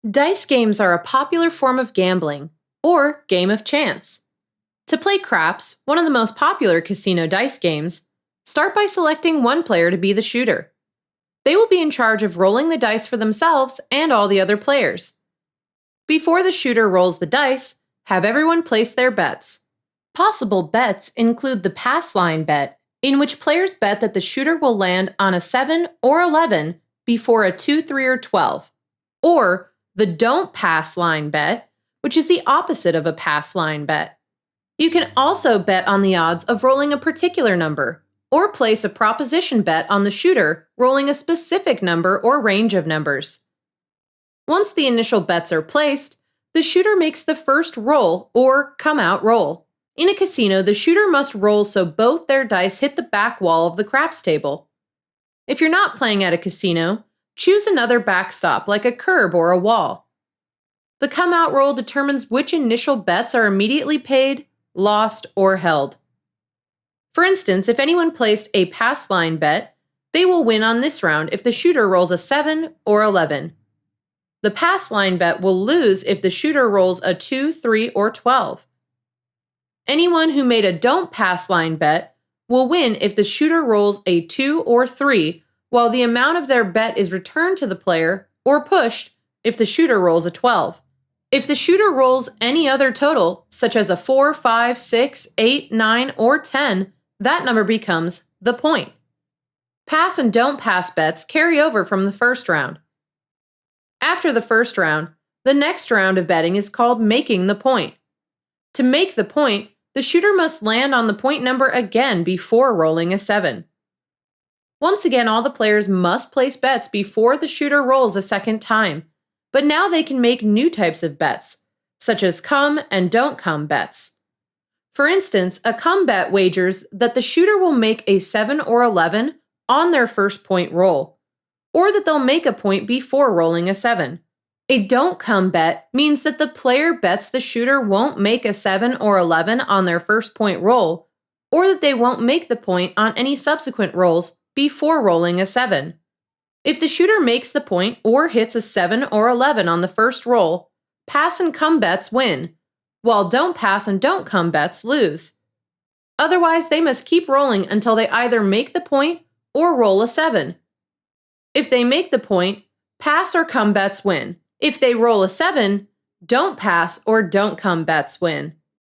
Dice games are a popular form of gambling, or game of chance. To play craps, one of the most popular casino dice games, start by selecting one player to be the shooter. They will be in charge of rolling the dice for themselves and all the other players. Before the shooter rolls the dice, have everyone place their bets. Possible bets include the pass line bet, in which players bet that the shooter will land on a 7 or 11 before a 2, 3, or 12, or the don't pass line bet, which is the opposite of a pass line bet. You can also bet on the odds of rolling a particular number, or place a proposition bet on the shooter rolling a specific number or range of numbers. Once the initial bets are placed, the shooter makes the first roll or come-out roll. In a casino, the shooter must roll so both their dice hit the back wall of the craps table. If you're not playing at a casino, choose another backstop like a curb or a wall. The come-out roll determines which initial bets are immediately paid, lost, or held. For instance, if anyone placed a pass line bet, they will win on this round if the shooter rolls a 7 or 11. The pass line bet will lose if the shooter rolls a 2, 3, or 12. Anyone who made a don't pass line bet will win if the shooter rolls a 2 or 3, while the amount of their bet is returned to the player or pushed if the shooter rolls a 12. If the shooter rolls any other total, such as a 4, 5, 6, 8, 9, or 10, that number becomes the point. Pass and don't pass bets carry over from the first round. After the first round, the next round of betting is called making the point. To make the point, the shooter must land on the point number again before rolling a 7. Once again, all the players must place bets before the shooter rolls a second time, but now they can make new types of bets, such as come and don't come bets. For instance, a come bet wagers that the shooter will make a 7 or 11 on their first point roll, or that they'll make a point before rolling a 7. A don't come bet means that the player bets the shooter won't make a 7 or 11 on their first point roll, or that they won't make the point on any subsequent rolls before rolling a 7. If the shooter makes the point or hits a 7 or 11 on the first roll, pass and come bets win, while don't pass and don't come bets lose. Otherwise, they must keep rolling until they either make the point or roll a 7. If they make the point, pass or come bets win. If they roll a 7, don't pass or don't come bets win.